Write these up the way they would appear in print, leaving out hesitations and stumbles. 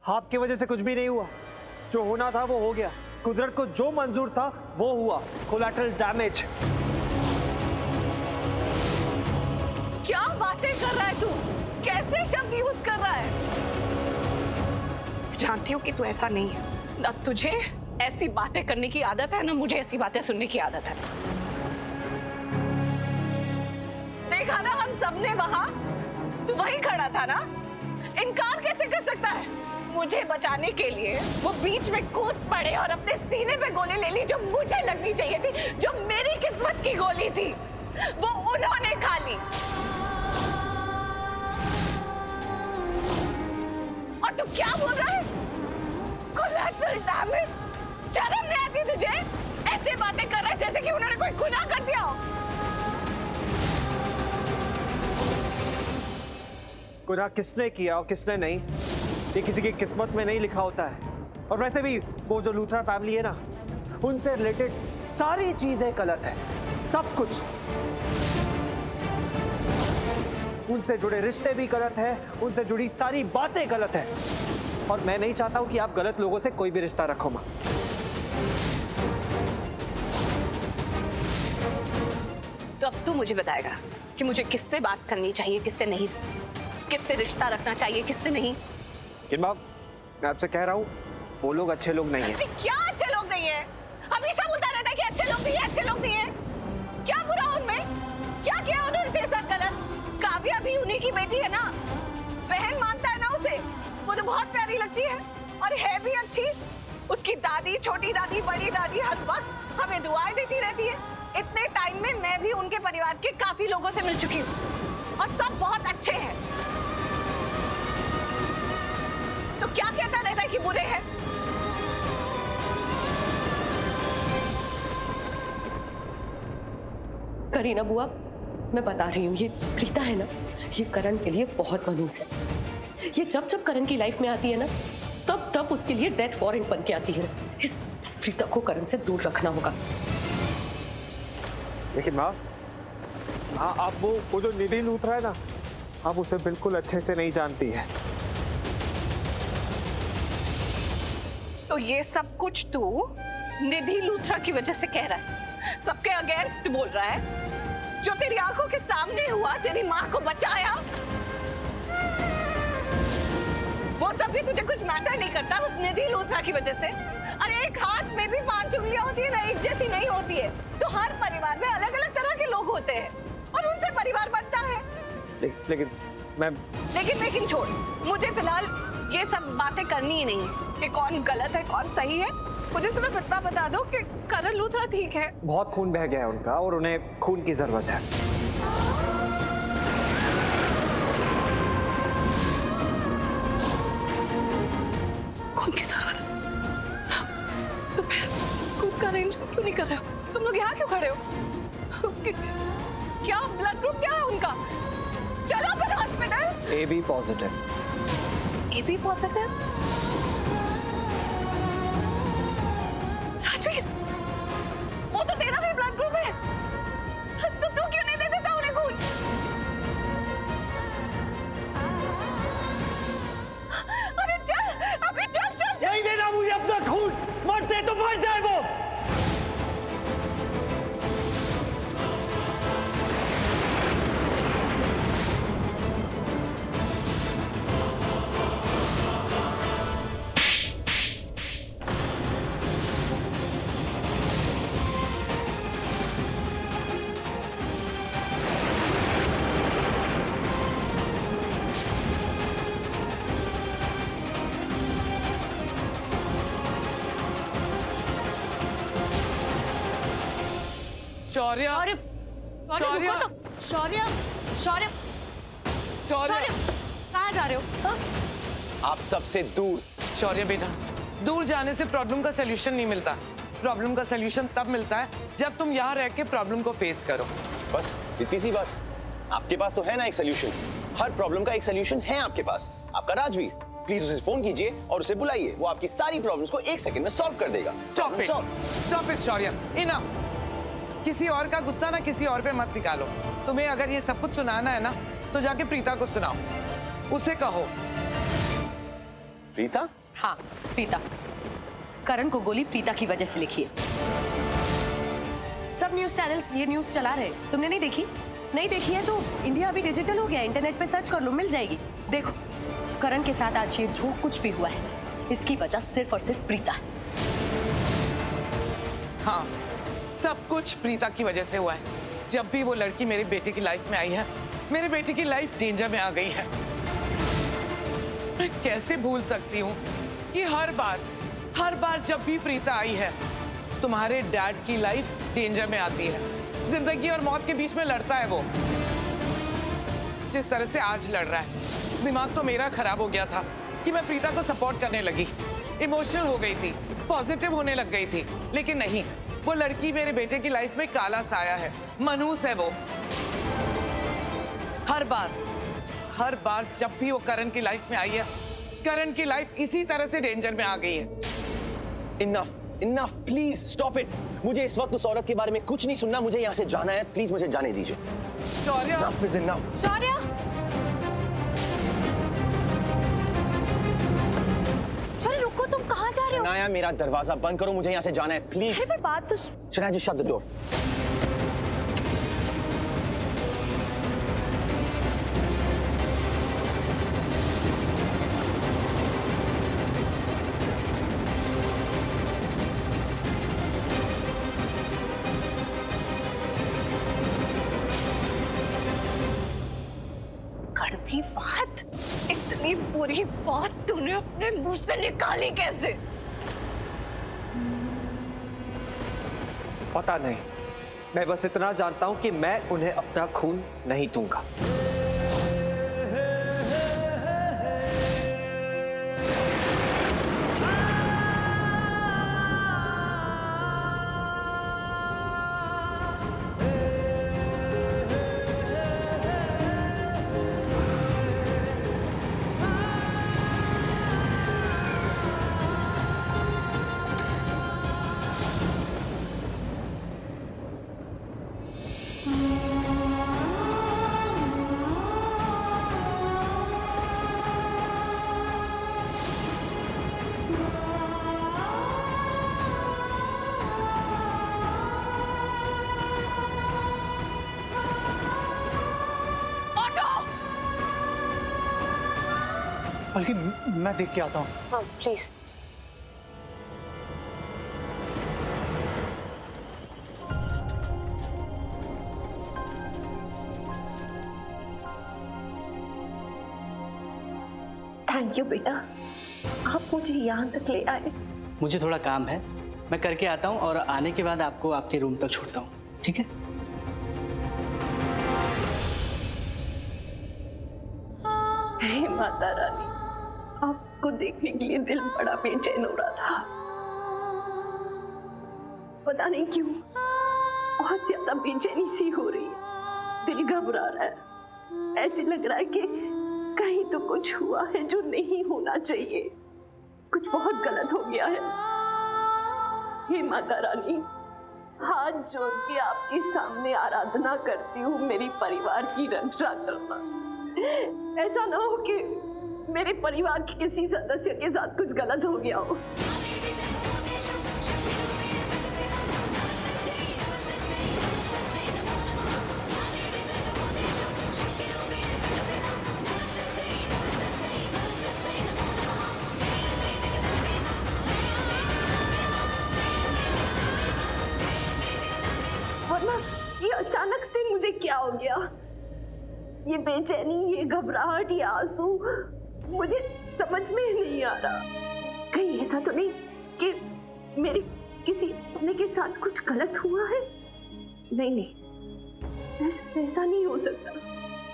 आपकी वजह से कुछ भी नहीं हुआ। जो होना था वो हो गया। कुदरत को जो मंजूर था वो हुआ। Collateral damage. क्या बातें कर रहा है तू? कैसे शब्द यूज कर रहा है? जानती हूँ कि तू ऐसा नहीं है। ना तुझे ऐसी बातें करने की आदत है, ना मुझे ऐसी बातें सुनने की आदत है। देखा ना हम सबने वहां, तू वहीं खड़ा था ना। इनकार कैसे कर सकता है? मुझे बचाने के लिए वो बीच में कूद पड़े और अपने सीने पे गोली ले ली जो मुझे लगनी चाहिए थी, जो मेरी किस्मत की गोली थी, वो उन्होंने खा ली। और तू क्या बोल रहा है? Collateral damage? शर्म नहीं आती तुझे? ऐसे बातें कर रहा है जैसे कि उन्होंने कोई गुनाह कर दिया हो। गुनाह किसने किया और किसने नहीं, ये किसी की किस्मत में नहीं लिखा होता है। और वैसे भी वो जो लूथरा फैमिली है ना, उनसे रिलेटेड सारी चीजें गलत है। सब कुछ। उनसे जुड़े रिश्ते भी गलत है, उनसे जुड़ी सारी बातें गलत है। और मैं नहीं चाहता हूं कि आप गलत लोगों से कोई भी रिश्ता रखो मां। तो अब तू मुझे बताएगा कि मुझे किससे बात करनी चाहिए, किससे नहीं, किससे रिश्ता रखना चाहिए, किससे नहीं। किन बाब, मैं आपसे कह रहा हूं, वो लोग अच्छे लोग नहीं है। क्या अच्छे लोग नहीं है? हमेशा बोलता रहता है कि अच्छे लोग नहीं है, अच्छे लोग नहीं है। क्या बुरा उनमें? क्या किया उन्होंने तेरे साथ गलत? काव्या भी उन्हीं की बेटी है ना, बहन मानता है ना उसे। वो तो बहुत प्यारी लगती है और है भी अच्छी। उसकी दादी, छोटी दादी, बड़ी दादी हर वक्त हमें दुआएं देती रहती है। इतने टाइम में मैं भी उनके परिवार के काफी लोगों से मिल चुकी हूँ और सब बहुत अच्छे हैं। तो क्या कहता रहता है कि बुरे हैं? करीना बुआ, मैं बता रही हूँ, ये प्रीता है ना, ये करण के लिए बहुत मनहूस है। ये जब जब करण की लाइफ में आती है ना, तब तब उसके लिए डेथ वारंट बन के आती है। इस प्रीता को करण से दूर रखना होगा। लेकिन माँ, आप वो जो निधि लूथरा है ना, आप उसे बिल्कुल अच्छे से नहीं जानती है। तो ये सब कुछ तू निधि लूथरा की वजह से कह रहा है, सबके अगेंस्ट बोल रहा है। जो तेरी आंखों के सामने हुआ, तेरी माँ को बचाया, वो सब भी तुझे कुछ मैटर नहीं करता उस निधि लूथरा की वजह से। अरे एक हाथ में भी 5 उंगलियां होती है ना, एक जैसी नहीं होती है। तो हर परिवार में अलग अलग तरह के लोग होते हैं और उनसे परिवार बनता है। लेकिन छोड़, मुझे फिलहाल ये सब बातें करनी ही नहीं है कि कौन गलत है कौन सही है। मुझे सिर्फ इतना बता दो कि करण लूथरा ठीक है। बहुत खून बह गया है उनका और उन्हें खून की जरूरत है। खून की जरूरत? तो फिर खून का अरेंजमेंट क्यों नहीं कर रहे हो? तुम लोग यहाँ क्यों खड़े हो? क्या ब्लड ग्रुप क्या है उनका? चलो फिर hospital. AB positive. AB positive? Rajveer, वो तो तेरा भी ब्लड ग्रुप है, तो तू क्यों नहीं दे देता उन्हें खून? अरे चल, अभी चल। नहीं देना मुझे अपना खून, मरते तो मर जाए वो। शौर्य, शौर्य, शौर्य, शौर्य, शौर्य, कहाँ जा रहे हो? हाँ? आप सबसे दूर। शौर्य बेटा, दूर जाने से प्रॉब्लम का सलूशन नहीं मिलता। प्रॉब्लम का सलूशन तब मिलता है जब तुम यहाँ रह के प्रॉब्लम को फेस करो। बस इतनी सी बात। आपके पास तो है ना एक सलूशन। हर प्रॉब्लम का एक सलूशन है आपके पास। आपका राजवीर। प्लीज उसे फोन कीजिए और उसे बुलाइए। वो आपकी सारी प्रॉब्लम्स को 1 सेकंड में सॉल्व कर देगा। Stop it Shaurya, enough. किसी और का गुस्सा ना किसी और पे मत निकालो। तुम्हें अगर ये सब कुछ सुनाना है ना, तो जाके प्रीता को सुनाओ। उसे कहो प्रीता? हाँ, प्रीता। करण को गोली प्रीता की वजह से लिखी है। सब न्यूज चैनल्स ये न्यूज चला रहे, तुमने नहीं देखी? नहीं देखी है तो इंडिया अभी डिजिटल हो गया, इंटरनेट पे सर्च कर लो, मिल जाएगी। देखो, करण के साथ आज ये जो कुछ भी हुआ है, इसकी वजह सिर्फ और सिर्फ प्रीता है। हाँ, सब कुछ प्रीता की वजह से हुआ है। जब भी वो लड़की मेरे बेटे की लाइफ में आई है, मेरे बेटे की लाइफ डेंजर में आ गई है। मैं कैसे भूल सकती हूँ कि हर बार जब भी प्रीता आई है, तुम्हारे डैड की लाइफ डेंजर में आती है। जिंदगी और मौत के बीच में लड़ता है वो। जिस तरह से आज लड़ रहा है, दिमाग तो मेरा खराब हो गया था कि मैं प्रीता को सपोर्ट करने लगी, इमोशनल हो गई थी, पॉजिटिव होने लग गई थी। लेकिन नहीं, वो लड़की मेरे बेटे की लाइफ में काला साया है, मनहूस है वो। हर बार जब भी वो करण की लाइफ में आई है, करण की लाइफ इसी तरह से डेंजर में आ गई है। Enough, please stop it. मुझे इस वक्त उस औरत के बारे में कुछ नहीं सुनना, मुझे यहाँ से जाना है। प्लीज मुझे जाने दीजिए। शौर्य, Enough is enough. शौर्य, शौर्य रुको, तुम कहाँ जा रहे हो? शनाया, मेरा दरवाजा बंद करो, मुझे यहाँ से जाना है प्लीज। अरे पर बात तो Shanaya, just shut the door. कड़वी बात, इतनी बुरी बात तूने अपने मुंह से निकाली कैसे? पता नहीं, मैं बस इतना जानता हूं कि मैं उन्हें अपना खून नहीं दूंगा। बल्कि मैं देख के आता हूँ। हाँ, प्लीज। थैंक यू बेटा, आप मुझे यहाँ तक ले आए। मुझे थोड़ा काम है, मैं करके आता हूँ और आने के बाद आपको आपके रूम तक छोड़ता हूँ, ठीक है? हे माता रानी, आपको देखने के लिए दिल बड़ा बेचैन हो रहा था। पता नहीं क्यों बहुत ज्यादा बेचैनी सी हो रही है, दिल घबरा रहा है। ऐसे लग रहा है कि कहीं तो कुछ हुआ है जो नहीं होना चाहिए, कुछ बहुत गलत हो गया है। हे माता रानी, हाथ जोड़ के आपके सामने आराधना करती हूँ, मेरी परिवार की रक्षा करना। ऐसा ना हो कि मेरे परिवार के किसी सदस्य के साथ कुछ गलत हो गया हो। वरना ये अचानक से मुझे क्या हो गया? ये बेचैनी, ये घबराहट, ये आंसू मुझे समझ में नहीं आ रहा। कहीं ऐसा तो नहीं कि मेरे किसी अपने के साथ कुछ गलत हुआ है? नहीं, ऐसा नहीं हो सकता।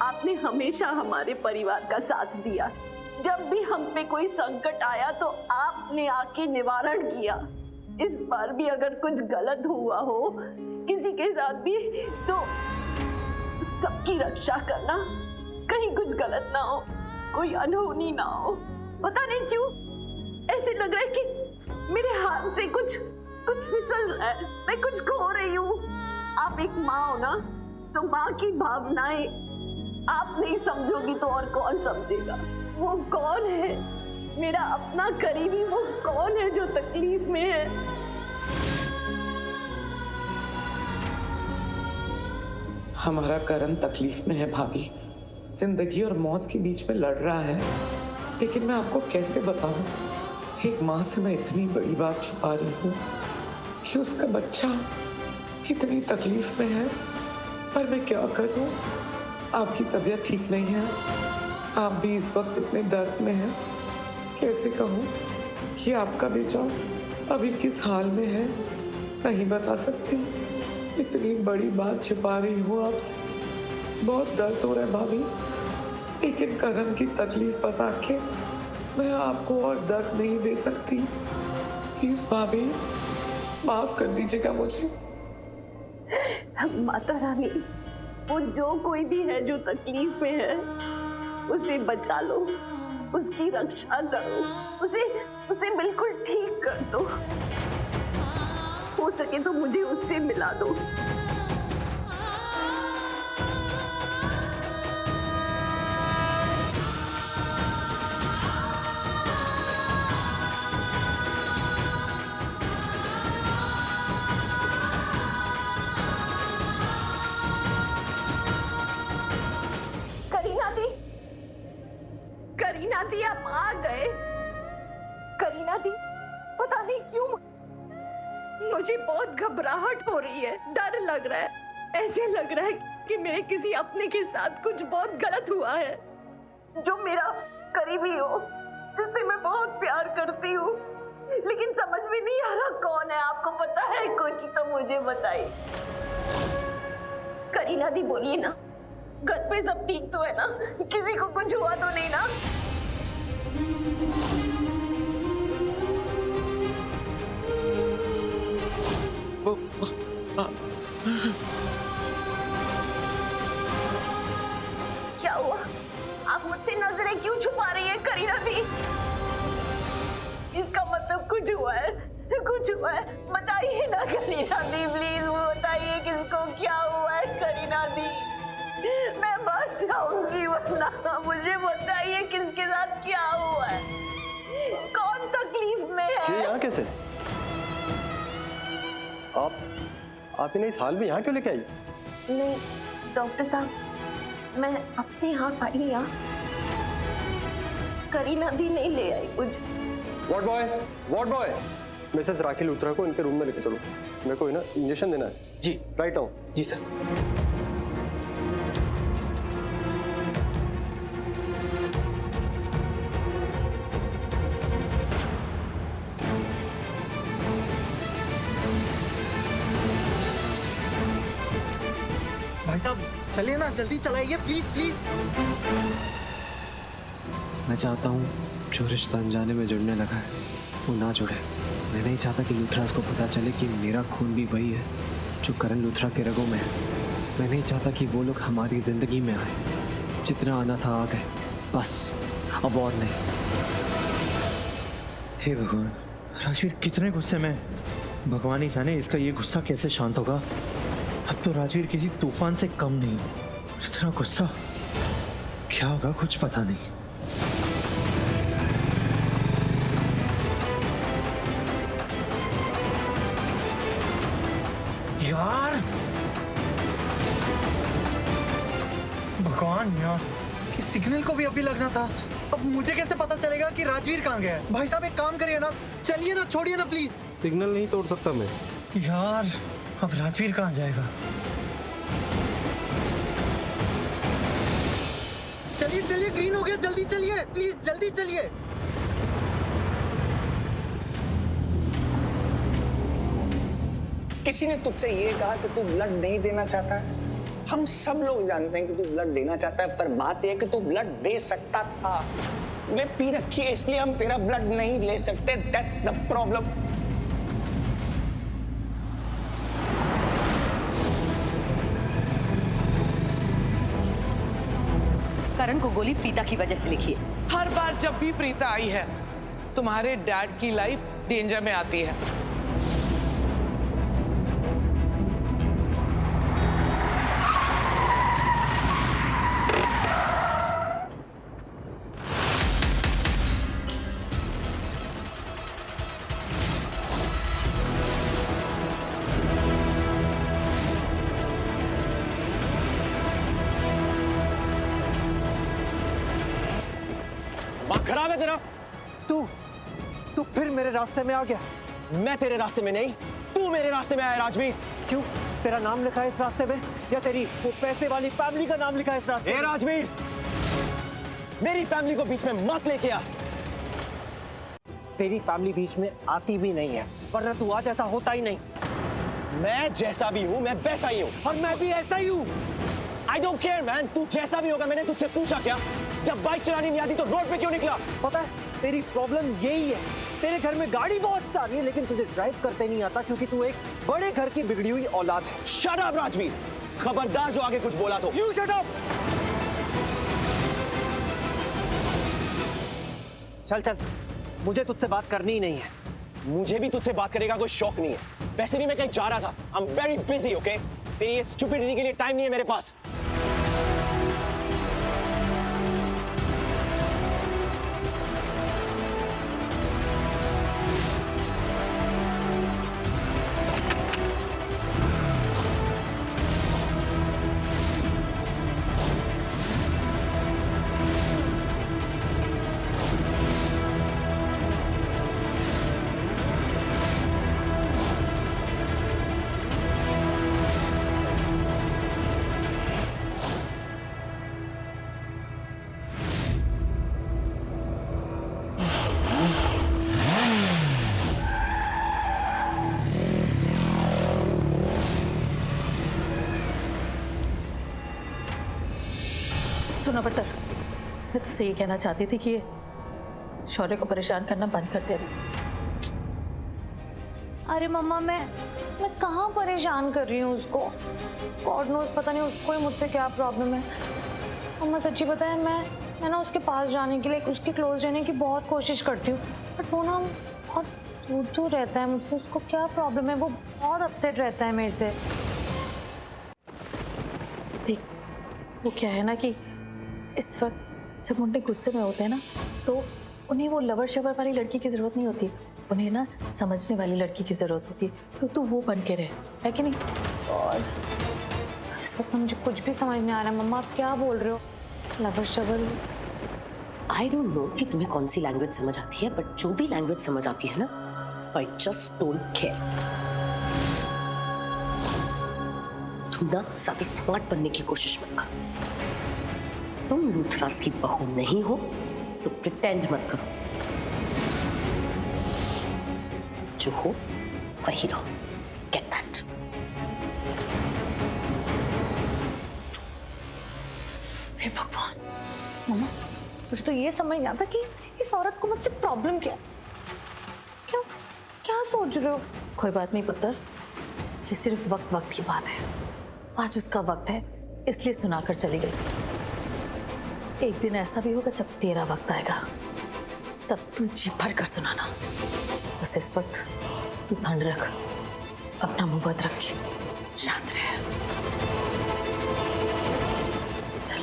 आपने हमेशा हमारे परिवार का साथ दिया। जब भी हम पे कोई संकट आया तो आपने आके निवारण किया। इस बार भी अगर कुछ गलत हुआ हो किसी के साथ भी, तो सबकी रक्षा करना, कहीं कुछ गलत ना हो, कोई अनहोनी ना हो। पता नहीं क्यों ऐसे लग रहा है कि मेरे हाथ से कुछ फिसल रहा है, मैं कुछ खो रही हूँ। आप एक माँ हो ना, तो माँ की भावनाएं आप नहीं समझोगी तो और कौन समझेगा? वो कौन है मेरा अपना करीबी वो कौन है जो तकलीफ में है? हमारा करण तकलीफ में है भाभी, जिंदगी और मौत के बीच में लड़ रहा है। लेकिन मैं आपको कैसे बताऊं, एक माँ से मैं इतनी बड़ी बात छुपा रही हूँ कि उसका बच्चा कितनी तकलीफ में है। पर मैं क्या करूं, आपकी तबीयत ठीक नहीं है, आप भी इस वक्त इतने दर्द में हैं। कैसे कहूं कि आपका बेटा अभी किस हाल में है, नहीं बता सकती। इतनी बड़ी बात छिपा रही हूँ आपसे, बहुत दर्द हो रहा है भाभी। लेकिन करण की तकलीफ बता के मैं आपको और दर्द नहीं दे सकती। प्लीज भाभी, माफ कर दीजिएगा मुझे। माता रानी, वो जो कोई भी है जो तकलीफ में है, उसे बचा लो, उसकी रक्षा करो, उसे बिल्कुल ठीक कर दो। हो सके तो मुझे उससे मिला दो। करीना दी, आप आ गए। करीना दी, पता नहीं क्यों मुझे बहुत घबराहट हो रही है, डर लग रहा है। ऐसे लग रहा है कि मेरे किसी अपने के साथ कुछ बहुत गलत हुआ है, जो मेरा करीबी हो, जिससे मैं बहुत प्यार करती हूँ। लेकिन समझ में नहीं आ रहा कौन है। आपको पता है कुछ तो मुझे बताइए। करीना दी, बोलिए ना, घर पे सब ठीक तो है ना? किसी को कुछ हुआ तो नहीं ना? क्या हुआ? आप मुझसे नजरें क्यों छुपा रही है करीना दी? इसका मतलब कुछ हुआ है, कुछ हुआ है। बताइए ना करीना दी, प्लीज बताइए किसको क्या हुआ है करीना दी। मैं मर जाऊंगी वरना। मुझे बताइए किसके साथ क्या हुआ है, कौन तकलीफ में है? ये यहाँ कैसे? आप इन्हें इस हाल में यहाँ क्यों लेके आई? नहीं डॉक्टर साहब, मैं अपने यहाँ आई यहाँ, करीना दी नहीं ले आई कुछ। वार्ड बॉय, मिसेस राखी लूथरा को इनके रूम में लेके चलो। मेरे को ना इंजेक्शन देना है। जी राइट आओ। जी सर। भाई साहब चलिए ना, जल्दी चलाइए प्लीज प्लीज। मैं चाहता हूँ जो रिश्ता अनजाने में जुड़ने लगा है वो ना जुड़े। मैं नहीं चाहता कि लूथरास को पता चले कि मेरा खून भी वही है जो करण लूथरा के रगों में है। मैं नहीं चाहता कि वो लोग हमारी ज़िंदगी में आए। जितना आना था आ गए, बस अब और नहीं। हे भगवान, राजवीर कितने गुस्से में। भगवान ही जाने इसका ये गुस्सा कैसे शांत होगा। अब तो राजवीर किसी तूफान से कम नहीं। इतना गुस्सा, क्या होगा कुछ पता नहीं। यार भगवान यार, कि सिग्नल को भी अभी लगना था। अब मुझे कैसे पता चलेगा कि राजवीर कहाँ गया है? भाई साहब एक काम करिए ना, चलिए ना, छोड़िए ना प्लीज। सिग्नल नहीं तोड़ सकता मैं। यार अब राजवीर कहाँ जाएगा? चलिए चलिए, ग्रीन हो गया, जल्दी चलिए प्लीज, जल्दी चलिए। किसी ने तुझसे ये कहा कि तू ब्लड नहीं देना चाहता है? हम सब लोग जानते हैं कि तू ब्लड देना चाहता है, पर बात यह है कि तू ब्लड दे सकता था। तूने पी रखी है, इसलिए हम तेरा ब्लड नहीं ले सकते। That's the problem. करण को गोली प्रीता की वजह से लिखी है। हर बार जब भी प्रीता आई है, तुम्हारे डैड की लाइफ डेंजर में आती है। खराब है तेरा? तू फिर मेरे रास्ते में आ गया। मैं तेरे रास्ते में नहीं, तू मेरे रास्ते में आया राजवीर। क्यों? तेरा नाम लिखा है इस रास्ते में या तेरी वो पैसे वाली फैमिली का नाम लिखा है इस रास्ते में? राजवीर, मेरी फैमिली को बीच में मत लेके आ। तेरी फैमिली बीच में आती भी नहीं है, वरना तू आज ऐसा होता ही नहीं। मैं जैसा भी हूँ मैं वैसा ही हूँ, और मैं भी ऐसा ही हूँ। I don't care man, तू जैसा भी होगा। मैंने तुझसे पूछा क्या? जब बाइक चलानी नहीं आती तो रोड पे क्यों निकला? पता है तेरी प्रॉब्लम यही है, तेरे घर में गाड़ी बहुत सारी है लेकिन तुझे ड्राइव करते नहीं आता क्योंकि तू एक बड़े घर की बिगड़ी हुई औलाद है। Shut up राजवीर, खबरदार जो आगे कुछ बोला तो। You shut up! चल मुझे तुझसे बात करनी ही नहीं है। मुझे भी तुझसे बात करने का कोई शौक नहीं है। वैसे भी मैं कहीं जा रहा था। I'm very busy, okay? तेरी ये स्टूपिडिटी के लिए टाइम नहीं है मेरे पास। सुनो पत्थर, मैं तुझसे ये कहना चाहती थी कि ये शौर्य को परेशान करना बंद कर दे अभी। अरे मम्मा मैं कहाँ परेशान कर रही हूँ उसको। गॉड नोस, पता नहीं उसको ही मुझसे क्या प्रॉब्लम है। मम्मा सच्ची बताया, मैं ना उसके पास जाने के लिए, उसके क्लोज रहने की बहुत कोशिश करती हूँ, बट वो ना बहुत दूर रहता है मुझसे। उसको क्या प्रॉब्लम है? वो बहुत अपसेट रहता है मेरे से। देख, वो क्या है ना कि इस वक्त जब मुंडे गुस्से में होते हैं ना, तो उन्हें वो लवर शवर वाली लड़की की जरूरत नहीं होती, उन्हें ना समझने वाली लड़की की जरूरत होती है। तो तू वो बन के रहे, है कि नहीं? और इस वक्त मुझे कुछ भी समझ नहीं आ रहा है। मम्मा आप क्या बोल रहे हो? Lover shower? I don't know कि तुम्हें कौन सी लैंग्वेज समझ आती है, बट जो भी लैंग्वेज समझ आती है ना, आई जस्ट डोंट केयर। तुम ना ज्यादा स्मार्ट बनने की कोशिश मत करो। तुम लूथरास की बहू नहीं हो तो प्रिटेंड मत करो। जो हो वही रहो। Get that? हे भगवान। मम्मा मुझे तो ये समझ नहीं आता कि इस औरत को मुझसे प्रॉब्लम क्या है। क्या सोच रहे हो? कोई बात नहीं पुत्र, ये सिर्फ वक्त की बात है। आज उसका वक्त है, इसलिए सुनाकर चली गई। एक दिन ऐसा भी होगा जब तेरा वक्त आएगा, तब तू जी भर कर सुनाना। बस इस वक्त तू ठंड रख, अपना मुंह बंद रख, शांत रह। चल।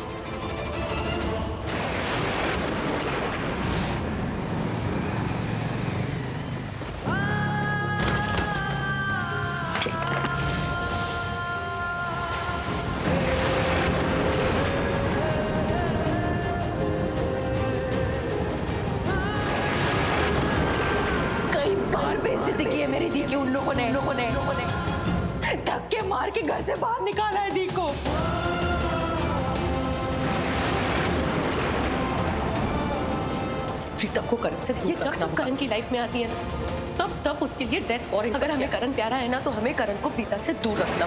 बेइज्जती की है मेरी दी की उन लोगों ने धक्के मार के घर से बाहर निकाला है दी को। प्रीता को करण से दूर रखना। जब करण की लाइफ में आती है ना, तब उसके लिए डेथ वारंट। अगर हमें करण प्यारा है ना, तो हमें करण को प्रीता से दूर रखना।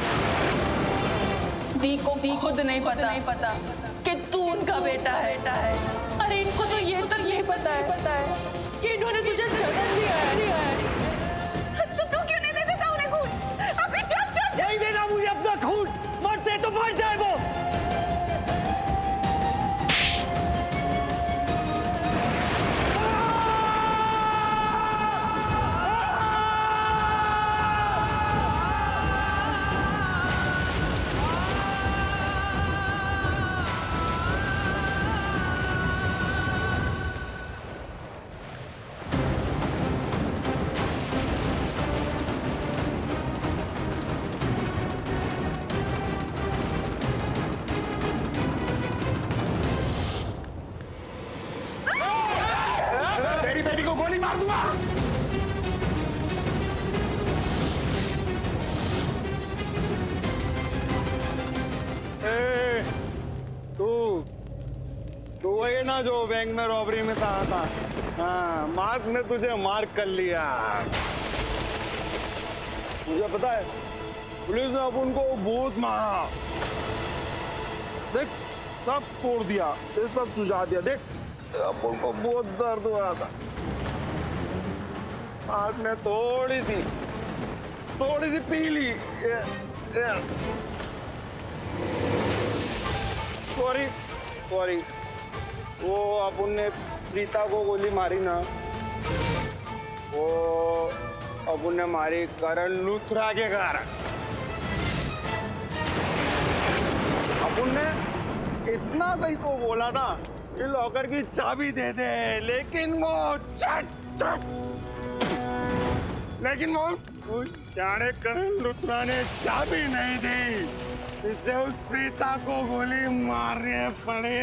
दी को खुद नहीं पता कि तू उनका बेटा है। अरे इनको तो ये पता है कि इन्होंने तुझे जन्म दिया है। तो तू क्यों नहीं दे देता उन्हें खून? अभी चल। नहीं देना मुझे अपना खून, मरते तो मर जाए वो। मार दूंगा। तू वही ना जो बैंक में रॉबरी में था। हाँ, मार्क ने तुझे मार्क कर लिया। मुझे पता है पुलिस ने अब उनको बहुत मारा। देख सब तोड़ दिया, ये सब सुझा दिया। देख अब उनको बहुत दर्द हो रहा था। मार्क ने थोड़ी सी पी ली। सॉरी वो अपन ने प्रीता को गोली मारी ना, वो अपन ने मारी करण लूथरा के कारण। अपन ने इतना सही को बोला ना ये लॉकर की चाबी दे दे, लेकिन वो उस शाणे करण लूथरा ने चाबी नहीं दी, इससे उस प्रीता को गोली मारने पड़े।